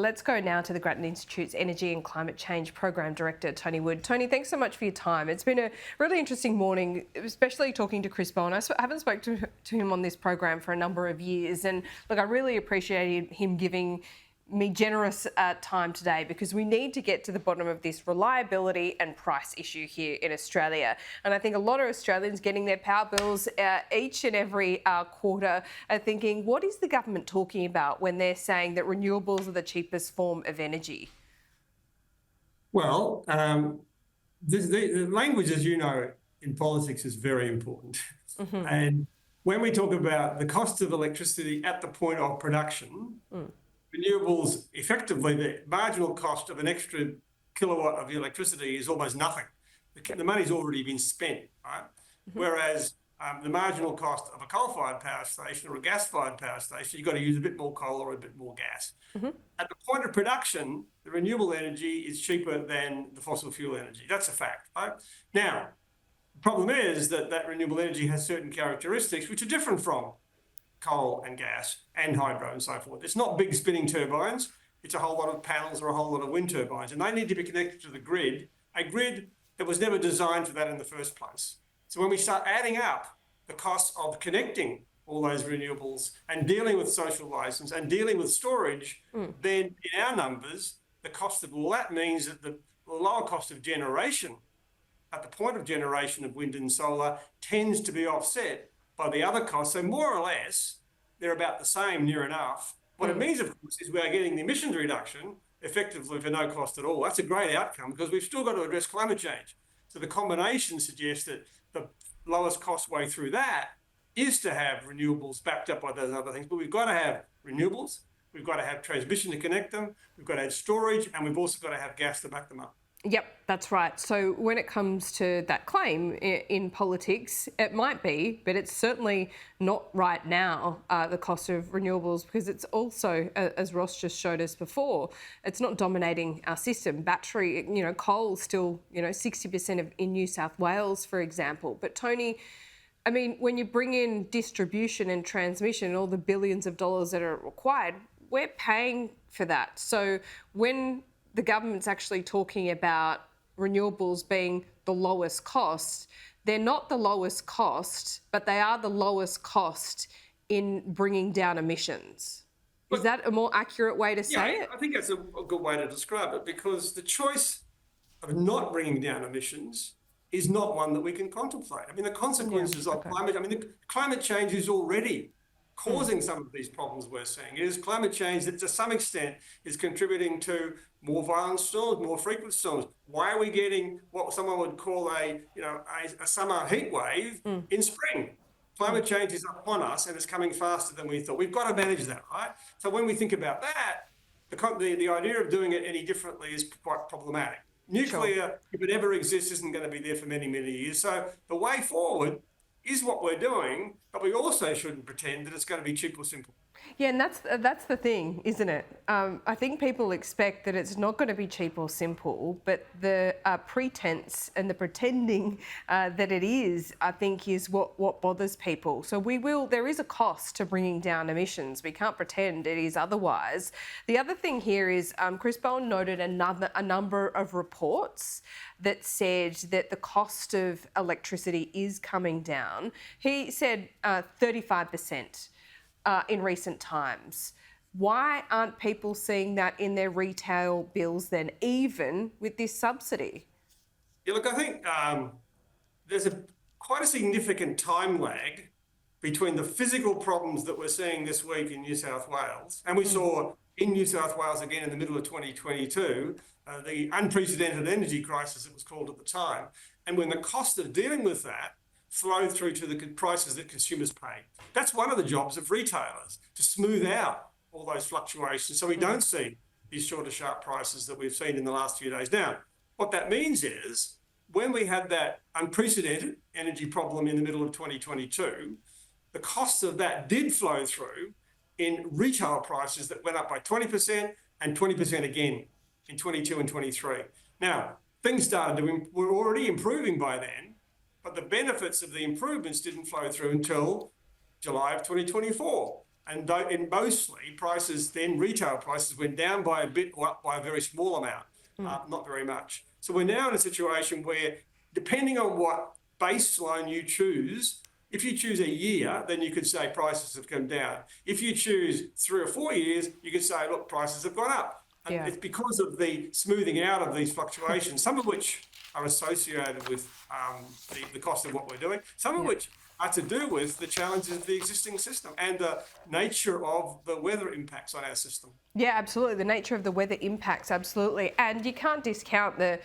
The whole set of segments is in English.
Let's go now to the Grattan Institute's Energy and Climate Change Program Director, Tony Wood. Tony, thanks so much for your time. It's been a really interesting morning, especially talking to Chris Bowen. I haven't spoken to him on this program for a number of years. And look, I really appreciated him giving me generous time today, because we need to get to the bottom of this reliability and price issue here in Australia. And I think a lot of Australians getting their power bills each and every quarter are thinking, what is the government talking about when they're saying that renewables are the cheapest form of energy? Well, the language, as you know, in politics is very important. Mm-hmm. And when we talk about the cost of electricity at the point of production, renewables, effectively, the marginal cost of an extra kilowatt of electricity is almost nothing. The money's already been spent, right? Mm-hmm. Whereas the marginal cost of a coal-fired power station or a gas-fired power station, you've got to use a bit more coal or a bit more gas. Mm-hmm. At the point of production, the renewable energy is cheaper than the fossil fuel energy. That's a fact, right? Now, the problem is that renewable energy has certain characteristics which are different from coal and gas and hydro and so forth. It's not big spinning turbines. It's a whole lot of panels or a whole lot of wind turbines, and they need to be connected to the grid, a grid that was never designed for that in the first place. So when we start adding up the costs of connecting all those renewables and dealing with social license and dealing with storage, then in our numbers, the cost of all that means that the lower cost of generation at the point of generation of wind and solar tends to be offset by the other costs. So more or less, they're about the same, near enough. What it means, of course, is we are getting the emissions reduction effectively for no cost at all. That's a great outcome, because we've still got to address climate change. So the combination suggests that the lowest cost way through that is to have renewables backed up by those other things. But we've got to have renewables, we've got to have transmission to connect them, we've got to have storage, and we've also got to have gas to back them up. Yep, that's right. So when it comes to that claim in politics, it might be, but it's certainly not right now, the cost of renewables, because it's also, as Ross just showed us before, it's not dominating our system. Battery, coal still, 60% in New South Wales, for example. But Tony, I mean, when you bring in distribution and transmission and all the billions of dollars that are required, we're paying for that. So when the government's actually talking about renewables being the lowest cost, they're not the lowest cost, but they are the lowest cost in bringing down emissions. Is that a more accurate way to say it? I think that's a good way to describe it, because the choice of not bringing down emissions is not one that we can contemplate. I mean, the consequences of climate change is already causing some of these problems we're seeing. It is climate change that to some extent is contributing to more violent storms, more frequent storms. Why are we getting what someone would call a summer heat wave in spring? Climate change is upon us, and it's coming faster than we thought. We've got to manage that, right? So when we think about that, the idea of doing it any differently is quite problematic. Nuclear, if it ever exists, isn't going to be there for many, many years. So the way forward is what we're doing, but we also shouldn't pretend that it's going to be cheap or simple. Yeah, and that's the thing, isn't it? I think people expect that it's not going to be cheap or simple, but the pretense and the pretending that it is, I think, is what bothers people. So there is a cost to bringing down emissions. We can't pretend it is otherwise. The other thing here is Chris Bowen noted a number of reports that said that the cost of electricity is coming down. He said 35%. In recent times. Why aren't people seeing that in their retail bills then, even with this subsidy? Yeah, look, I think there's quite a significant time lag between the physical problems that we're seeing this week in New South Wales, and we saw in New South Wales again in the middle of 2022, the unprecedented energy crisis it was called at the time, and when the cost of dealing with that flow through to the prices that consumers pay. That's one of the jobs of retailers, to smooth out all those fluctuations so we don't see these shorter, sharp prices that we've seen in the last few days. Now, what that means is when we had that unprecedented energy problem in the middle of 2022, the cost of that did flow through in retail prices that went up by 20% and 20% again in 22 and 23. Now, things were already improving by then, but the benefits of the improvements didn't flow through until July of 2024. And mostly prices, then retail prices went down by a bit or up by a very small amount, not very much. So we're now in a situation where, depending on what baseline you choose, if you choose a year, then you could say prices have come down. If you choose 3 or 4 years, you could say, look, prices have gone up. And it's because of the smoothing out of these fluctuations, some of which are associated with the cost of what we're doing, some of which are to do with the challenges of the existing system and the nature of the weather impacts on our system. Yeah, absolutely. The nature of the weather impacts, absolutely. And you can't discount the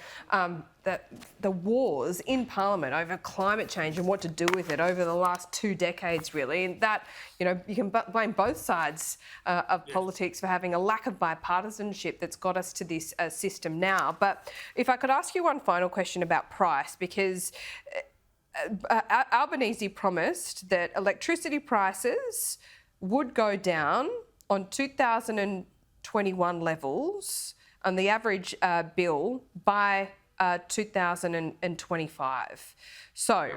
wars in Parliament over climate change and what to do with it over the last 2 decades, really. And that, you can blame both sides of politics for having a lack of bipartisanship that's got us to this system now. But if I could ask you one final question about price, because Albanese promised that electricity prices would go down on 2021 levels on the average bill by 2025. So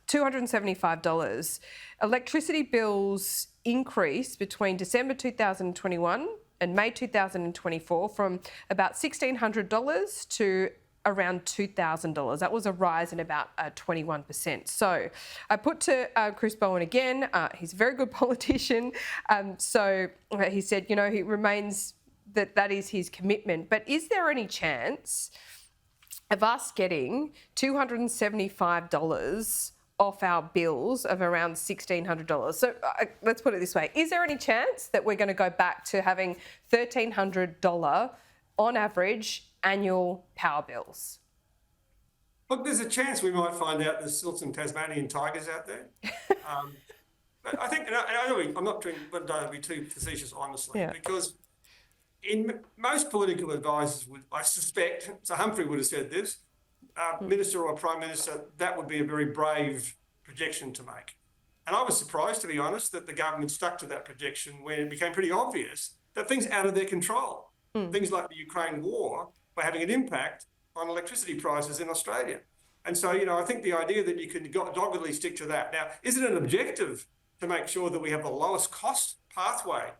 $275. Electricity bills increased between December 2021 and May 2024 from about $1,600 to around $2,000. That was a rise in about 21%. So I put to Chris Bowen again, he's a very good politician. So he said, he remains that is his commitment. But is there any chance of us getting $275 off our bills of around $1,600? So let's put it this way. Is there any chance that we're going to go back to having $1,300 on average annual power bills? Look, there's a chance we might find out there's still some Tasmanian tigers out there. But I think, I'm not trying to be too facetious, honestly, because in most political advisors would, I suspect, so Humphrey would have said this, Minister or Prime Minister, that would be a very brave projection to make. And I was surprised, to be honest, that the government stuck to that projection when it became pretty obvious that things out of their control, things like the Ukraine war, were having an impact on electricity prices in Australia. And so, I think the idea that you can doggedly stick to that. Now, is it an objective to make sure that we have the lowest cost pathway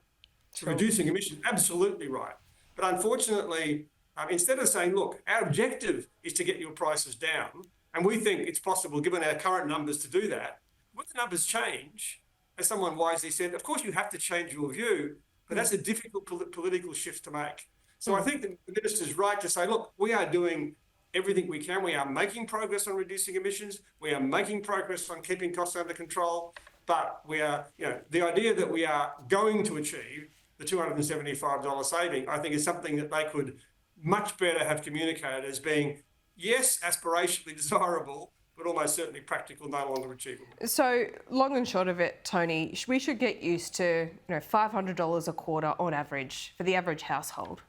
to reducing emissions? Absolutely right. But unfortunately, instead of saying, look, our objective is to get your prices down, and we think it's possible, given our current numbers, to do that, when the numbers change, as someone wisely said, of course you have to change your view, but that's a difficult political shift to make. So I think the minister's right to say, look, we are doing everything we can. We are making progress on reducing emissions. We are making progress on keeping costs under control. But we are, the idea that we are going to achieve the $275 saving, I think, is something that they could much better have communicated as being, yes, aspirationally desirable, but almost certainly practical, no longer achievable. So long and short of it, Tony, we should get used to $500 a quarter on average for the average household.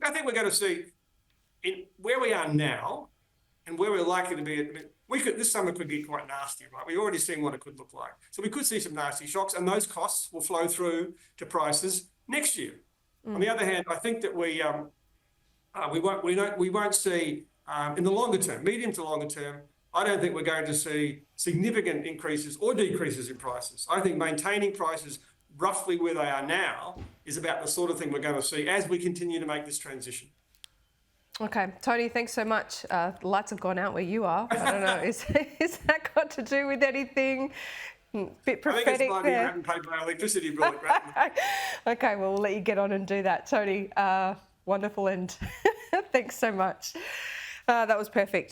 I think we're going to see in where we are now and where we're likely to be. This summer could be quite nasty, right? We've already seen what it could look like. So we could see some nasty shocks, and those costs will flow through to prices next year. On the other hand, I think that we won't see in the longer term, medium to longer term. I don't think we're going to see significant increases or decreases in prices. I think maintaining prices roughly where they are now is about the sort of thing we're going to see as we continue to make this transition. Okay, Tony, thanks so much. The lights have gone out where you are. I don't know, is that got to do with anything? Bit prophetic there. I think it's my haven't paid my electricity bill at Grattan. Okay, well, we'll let you get on and do that. Tony, wonderful end. Thanks so much. That was perfect.